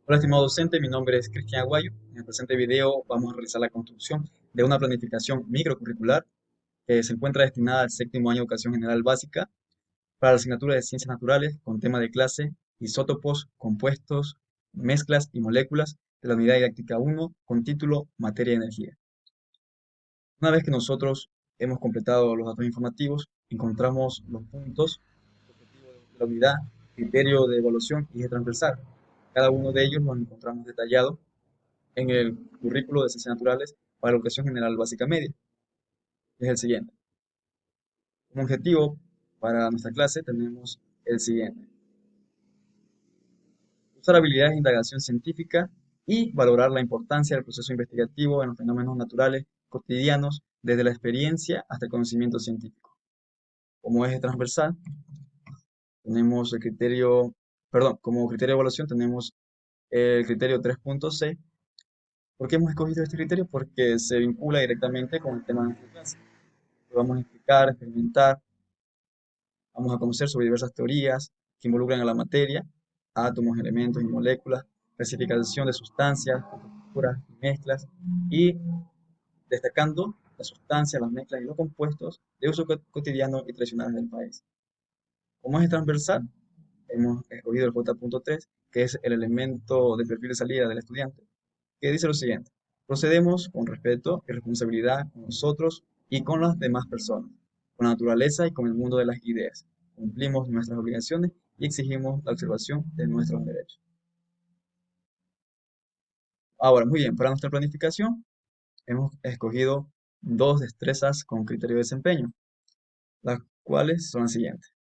Hola, estimado docente, mi nombre es Cristian Aguayo. En el presente video vamos a realizar la construcción de una planificación microcurricular que se encuentra destinada al séptimo año de Educación General Básica para la asignatura de Ciencias Naturales con tema de clase Isótopos, Compuestos, Mezclas y Moléculas de la Unidad Didáctica 1 con título Materia de Energía. Una vez que nosotros hemos completado los datos informativos, encontramos los puntos objetivos de la unidad, criterio de evaluación y eje transversal. Cada uno de ellos los encontramos detallado en el currículo de Ciencias Naturales para la Educación General Básica Media. Es el siguiente. Como objetivo para nuestra clase tenemos el siguiente. Usar habilidades de indagación científica y valorar la importancia del proceso investigativo en los fenómenos naturales cotidianos desde la experiencia hasta el conocimiento científico. Como eje transversal tenemos el criterio, perdón, como criterio de evaluación tenemos el criterio 3.c. ¿Por qué hemos escogido este criterio? Porque se vincula directamente con el tema de nuestra clase. Lo vamos a explicar, experimentar. Vamos a conocer sobre diversas teorías que involucran a la materia, átomos, elementos y moléculas, clasificación de sustancias, estructuras y mezclas, y destacando las sustancias, las mezclas y los compuestos de uso cotidiano y tradicional del país. Como es transversal, hemos escogido el J.3, que es el elemento de perfil de salida del estudiante, que dice lo siguiente: procedemos con respeto y responsabilidad con nosotros y con las demás personas, con la naturaleza y con el mundo de las ideas. Cumplimos nuestras obligaciones y exigimos la observación de nuestros derechos. Ahora, muy bien, para nuestra planificación hemos escogido dos destrezas con criterio de desempeño, las cuales son las siguientes.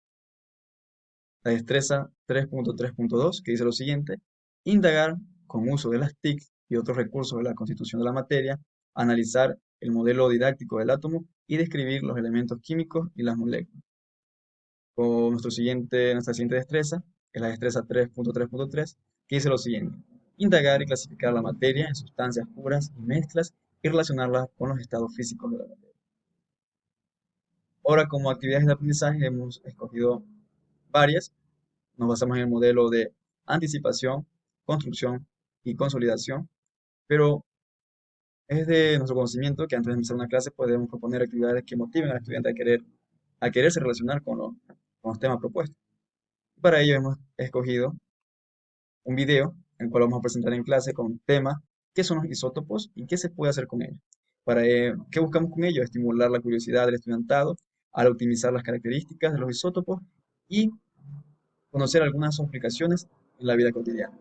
La destreza 3.3.2, que dice lo siguiente: indagar con uso de las TIC y otros recursos de la constitución de la materia, analizar el modelo didáctico del átomo y describir los elementos químicos y las moléculas. Con nuestra siguiente destreza es la destreza 3.3.3, que dice lo siguiente: indagar y clasificar la materia en sustancias puras y mezclas y relacionarlas con los estados físicos de la materia. Ahora, como actividades de aprendizaje hemos escogido varias. Nos basamos en el modelo de anticipación, construcción y consolidación, pero es de nuestro conocimiento que antes de empezar una clase podemos proponer actividades que motiven al estudiante a quererse relacionar con los temas propuestos. Para ello hemos escogido un video en el cual vamos a presentar en clase con un tema: qué son los isótopos y qué se puede hacer con ellos. ¿Qué buscamos con ello? Estimular la curiosidad del estudiantado al optimizar las características de los isótopos y conocer algunas de sus aplicaciones en la vida cotidiana.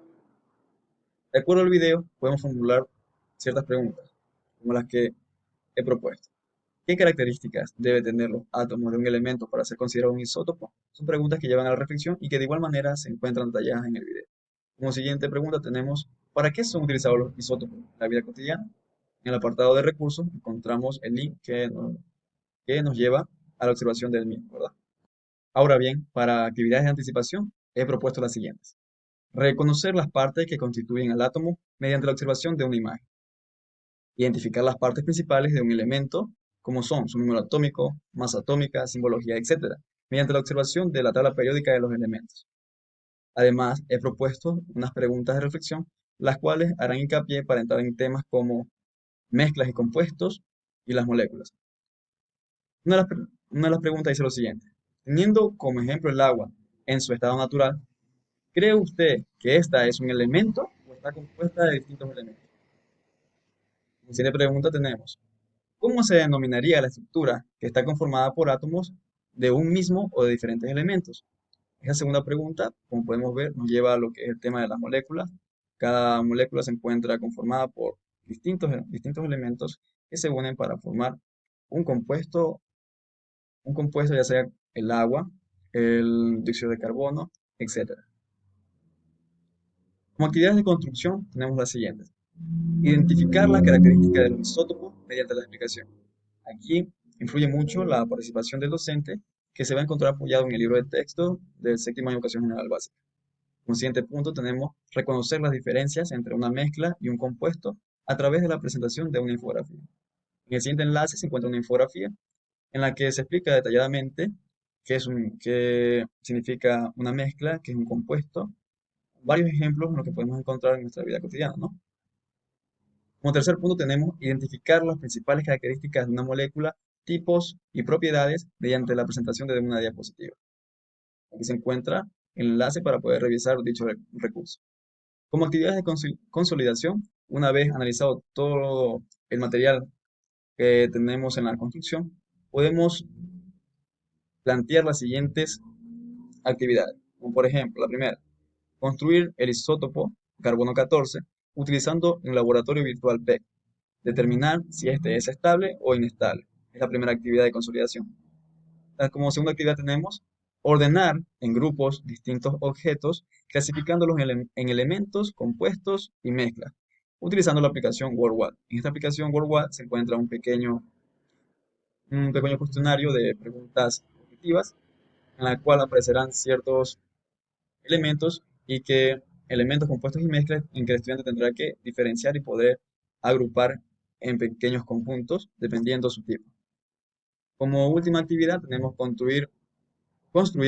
De acuerdo al video, podemos formular ciertas preguntas, como las que he propuesto. ¿Qué características debe tener los átomos de un elemento para ser considerado un isótopo? Son preguntas que llevan a la reflexión y que de igual manera se encuentran detalladas en el video. Como siguiente pregunta tenemos: ¿para qué son utilizados los isótopos en la vida cotidiana? En el apartado de recursos encontramos el link que nos lleva a la observación del mismo, ¿verdad? Ahora bien, para actividades de anticipación he propuesto las siguientes: reconocer las partes que constituyen al átomo mediante la observación de una imagen. Identificar las partes principales de un elemento, como son su número atómico, masa atómica, simbología, etc., mediante la observación de la tabla periódica de los elementos. Además, he propuesto unas preguntas de reflexión, las cuales harán hincapié para entrar en temas como mezclas y compuestos y las moléculas. Una de las preguntas dice lo siguiente: teniendo como ejemplo el agua en su estado natural, ¿cree usted que esta es un elemento o está compuesta de distintos elementos? En siguiente pregunta tenemos: ¿cómo se denominaría la estructura que está conformada por átomos de un mismo o de diferentes elementos? Esa segunda pregunta, como podemos ver, nos lleva a lo que es el tema de las moléculas. Cada molécula se encuentra conformada por distintos elementos que se unen para formar un compuesto, un compuesto ya sea el agua, el dióxido de carbono, etc. Como actividades de construcción tenemos las siguientes: identificar las características de los isótopos mediante la explicación. Aquí influye mucho la participación del docente, que se va a encontrar apoyado en el libro de texto del séptimo año de Educación General Básica. Como siguiente punto tenemos reconocer las diferencias entre una mezcla y un compuesto a través de la presentación de una infografía. En el siguiente enlace se encuentra una infografía en la que se explica detalladamente qué significa una mezcla, qué es un compuesto, varios ejemplos en lo que podemos encontrar en nuestra vida cotidiana, ¿no? Como tercer punto tenemos identificar las principales características de una molécula, tipos y propiedades mediante la presentación de una diapositiva. Aquí se encuentra el enlace para poder revisar dicho recurso. Como actividades de consolidación, una vez analizado todo el material que tenemos en la construcción, podemos plantear las siguientes actividades. Como por ejemplo, la primera, construir el isótopo carbono 14 utilizando un laboratorio virtual PEC. Determinar si este es estable o inestable. Es la primera actividad de consolidación. Como segunda actividad tenemos ordenar en grupos distintos objetos, clasificándolos en elementos, compuestos y mezclas, utilizando la aplicación WordWall. En esta aplicación WordWall se encuentra un pequeño cuestionario de preguntas objetivas en la cual aparecerán ciertos elementos y que elementos, compuestos y mezclas en que el estudiante tendrá que diferenciar y poder agrupar en pequeños conjuntos dependiendo su tipo. Como última actividad tenemos construir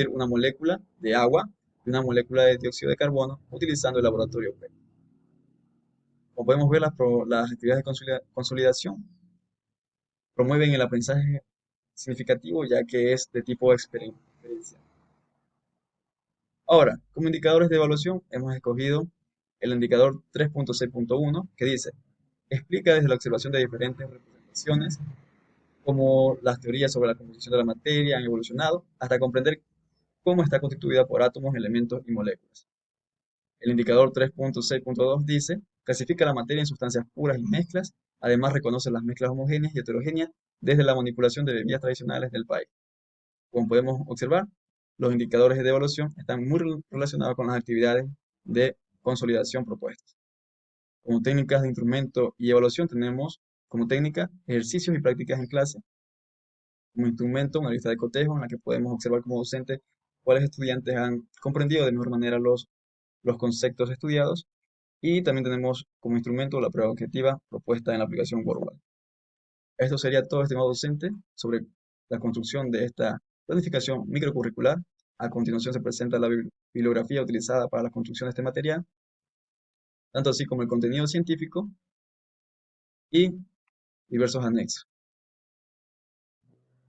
una molécula de agua y una molécula de dióxido de carbono utilizando el laboratorio PET. Como podemos ver, las actividades de consolidación promueven el aprendizaje significativo ya que es de tipo experiencia. Ahora, como indicadores de evaluación, hemos escogido el indicador 3.6.1 que dice, explica desde la observación de diferentes representaciones cómo las teorías sobre la composición de la materia han evolucionado hasta comprender cómo está constituida por átomos, elementos y moléculas. El indicador 3.6.2 dice, clasifica la materia en sustancias puras y mezclas, además reconoce las mezclas homogéneas y heterogéneas desde la manipulación de bebidas tradicionales del país. Como podemos observar, los indicadores de evaluación están muy relacionados con las actividades de consolidación propuestas. Como técnicas de instrumento y evaluación tenemos como técnica ejercicios y prácticas en clase. Como instrumento una lista de cotejo en la que podemos observar como docente cuáles estudiantes han comprendido de mejor manera los conceptos estudiados. Y también tenemos como instrumento la prueba objetiva propuesta en la aplicación WordWall. Esto sería todo, estimado docente, sobre la construcción de esta planificación microcurricular. A continuación se presenta la bibliografía utilizada para la construcción de este material, tanto así como el contenido científico y diversos anexos.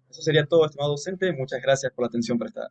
Eso sería todo, estimado docente. Muchas gracias por la atención prestada.